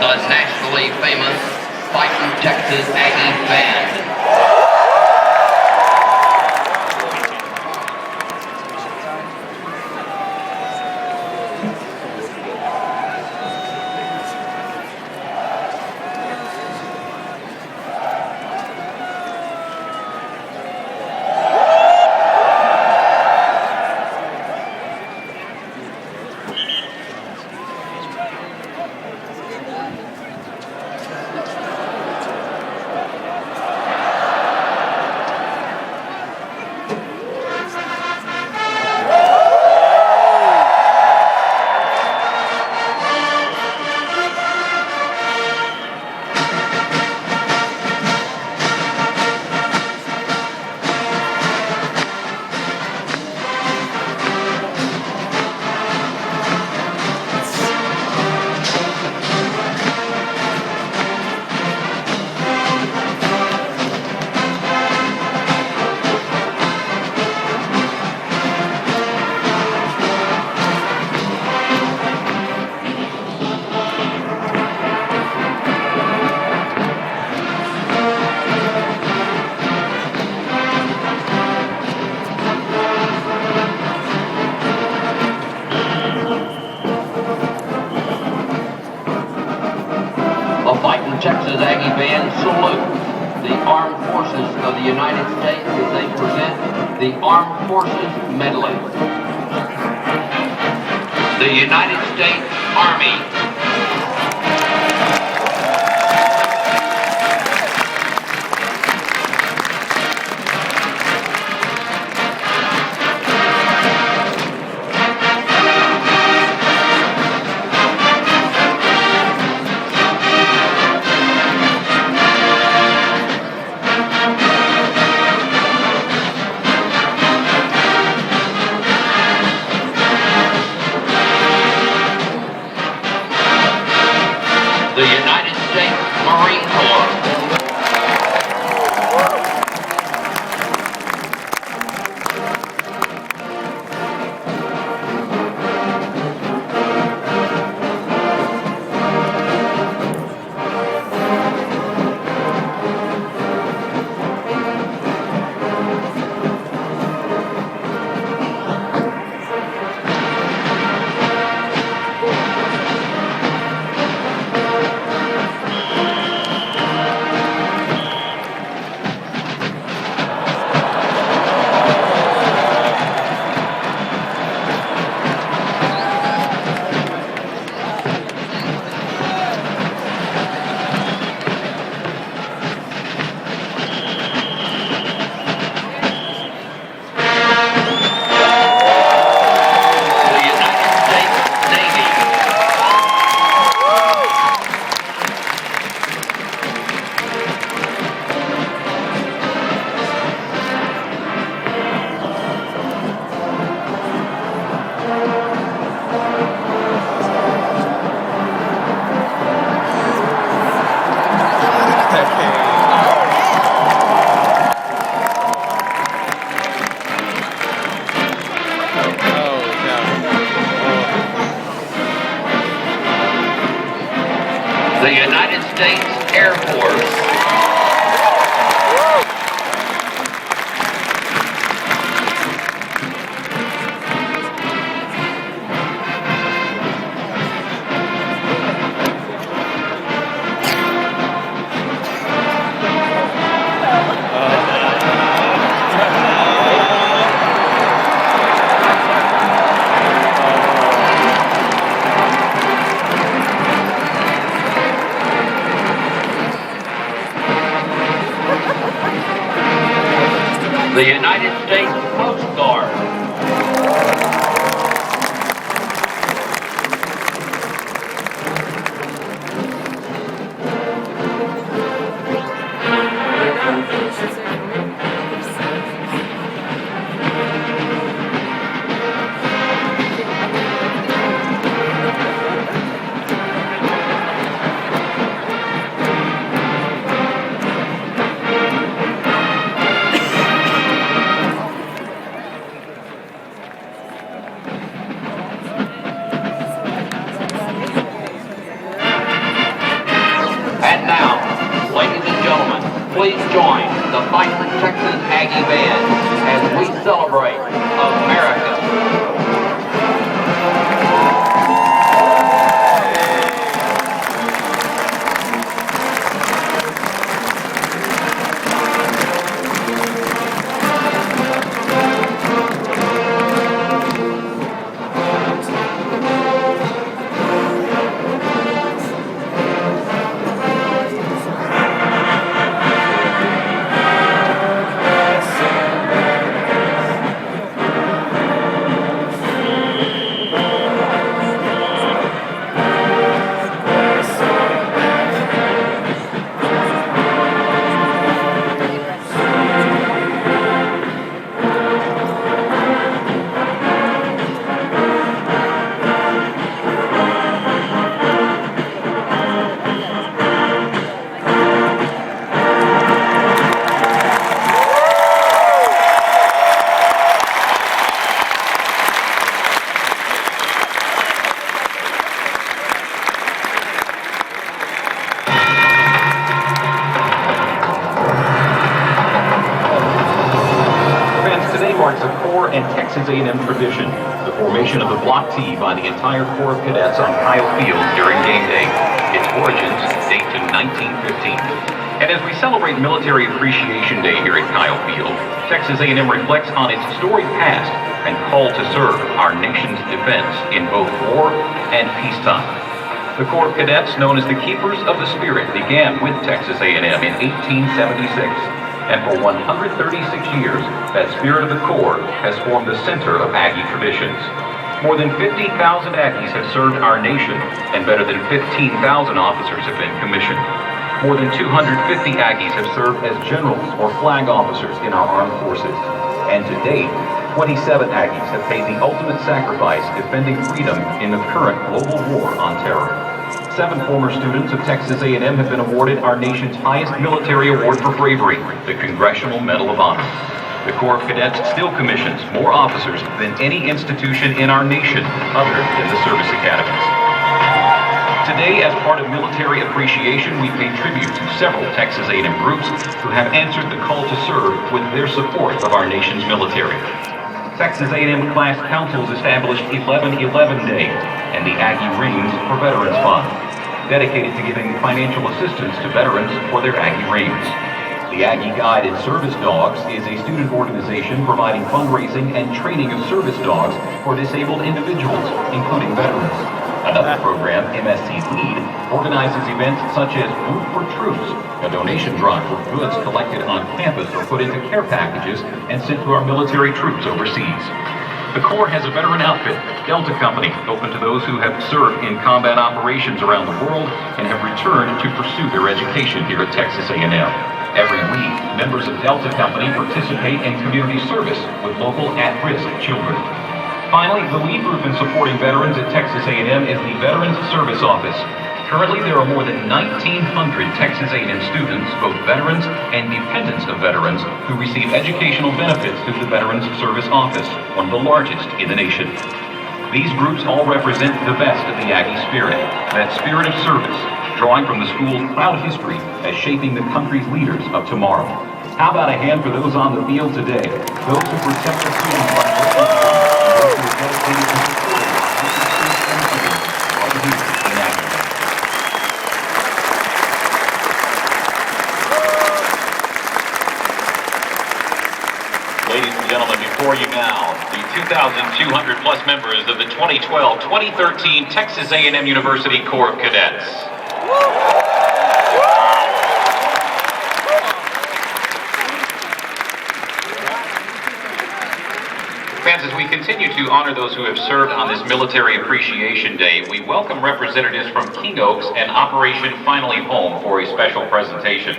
the nationally famous Fightin, Texas Aggie Band. The Fightin, Texas Aggie Band salute the Armed Forces of the United States as they present the Armed Forces Medley. The United States Army. The United States Marine Corps. The United States Air Force. The United States Coast Guard. please join the Fightin, Texas Aggie Band as we celebrate America. marks a Corps and Texas A&M tradition, the formation of the Block T by the entire Corps of Cadets on Kyle Field during game day. Its origins date to 1915. And as we celebrate Military Appreciation Day here at Kyle Field, Texas A&M reflects on its storied past and call to serve our nation's defense in both war and peacetime. The Corps of Cadets, known as the Keepers of the Spirit, began with Texas A&M in 1876. And for 136 years, that spirit of the Corps has formed the center of Aggie traditions. More than 50,000 Aggies have served our nation, and better than 15,000 officers have been commissioned. More than 250 Aggies have served as generals or flag officers in our armed forces. And to date, 27 Aggies have paid the ultimate sacrifice defending freedom in the current global war on terror. 7 former students of Texas A&M have been awarded our nation's highest military award for bravery, the Congressional Medal of Honor. The Corps of Cadets still commissions more officers than any institution in our nation other than the service academies. Today, as part of Military Appreciation, we pay tribute to several Texas A&M groups who have answered the call to serve with their support of our nation's military. Texas A&M Class Councils established 11-11 Day and the Aggie Rings for Veterans Fund, dedicated to giving financial assistance to veterans for their Aggie Rings. The Aggie Guide and Service Dogs is a student organization providing fundraising and training of service dogs for disabled individuals, including veterans. Another program, MSC Lead, organizes events such as Food for Troops, a donation drive where goods collected on campus are put into care packages and sent to our military troops overseas. The Corps has a veteran outfit, Delta Company, open to those who have served in combat operations around the world and have returned to pursue their education here at Texas A&M. Every week, members of Delta Company participate in community service with local at-risk children. Finally, the lead group in supporting veterans at Texas A&M is the Veterans Service Office. Currently, there are more than 1,900 Texas A&M students, both veterans and dependents of veterans, who receive educational benefits through the Veterans Service Office, one of the largest in the nation. These groups all represent the best of the Aggie spirit, that spirit of service, drawing from the school's proud history as shaping the country's leaders of tomorrow. How about a hand for those on the field today, those who protect the students by breaking and those who are dedicated to supporting our youth in Aggie. Ladies and gentlemen, before you now, the 2,200 plus members of the 2012-2013 Texas A&M University Corps of Cadets. Fans, as we continue to honor those who have served on this Military Appreciation Day, we welcome representatives from King Oaks and Operation Finally Home for a special presentation.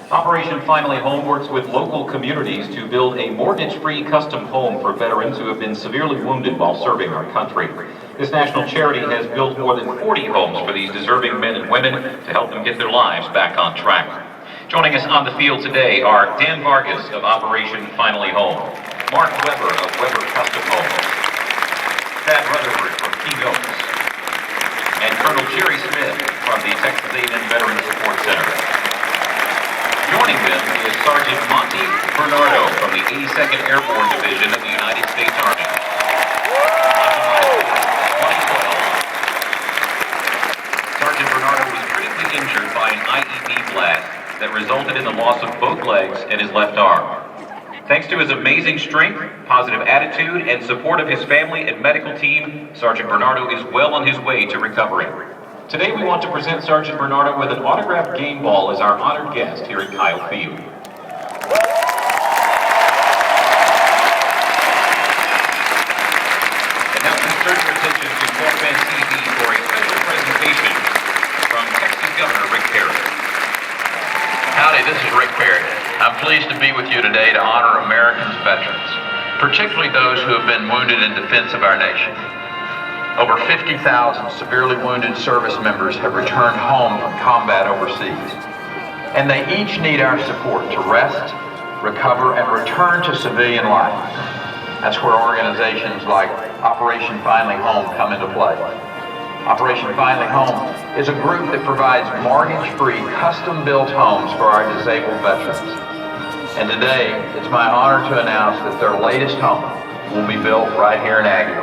Operation Finally Home works with local communities to build a mortgage-free custom home for veterans who have been severely wounded while serving our country. This national charity has built more than 40 homes for these deserving men and women to help them get their lives back on track. Joining us on the field today are Dan Vargas of Operation Finally Home, Mark Weber of Weber Custom Homes, Thad Rutherford from King Oaks, and Colonel Jerry Smith from the Texas A&M Veterans Support Center. joining them is Sergeant Monty Bernardo from the 82nd Airborne Division of the United States Army. Sergeant Bernardo was critically injured by an IED blast that resulted in the loss of both legs and his left arm. Thanks to his amazing strength, positive attitude, and support of his family and medical team, Sergeant Bernardo is well on his way to recovery. Today we want to present Sergeant Bernardo with an autographed game ball as our honored guest here at Kyle Field. And now please turn your attention to 12-Man TV for a special presentation from Texas Governor Rick Perry. Howdy, this is Rick Perry. I'm pleased to be with you today to honor Americans' veterans, particularly those who have been wounded in defense of our nation. Over 50,000 severely wounded service members have returned home from combat overseas, and they each need our support to rest, recover, and return to civilian life. That's where organizations like Operation Finally Home come into play. Operation Finally Home is a group that provides mortgage-free, custom-built homes for our disabled veterans. And today, it's my honor to announce that their latest home will be built right here in Aggie.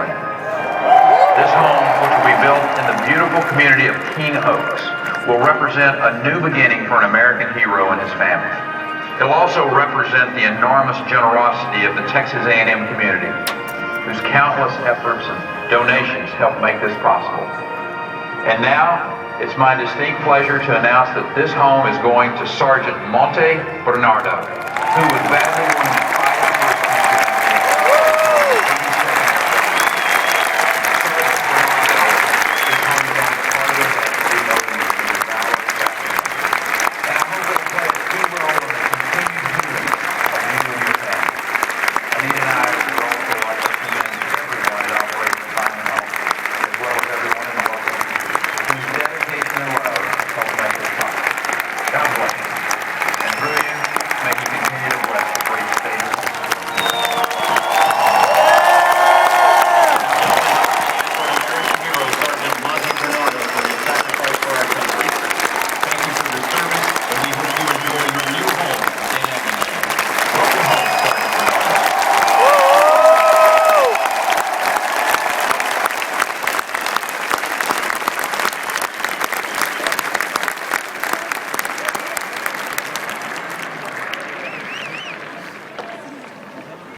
This home, which will be built in the beautiful community of King Oaks, will represent a new beginning for an American hero and his family. It will also represent the enormous generosity of the Texas A&M community, whose countless efforts and donations help make this possible. And now, it's my distinct pleasure to announce that this home is going to Sergeant Monte Bernardo, who was badly wounded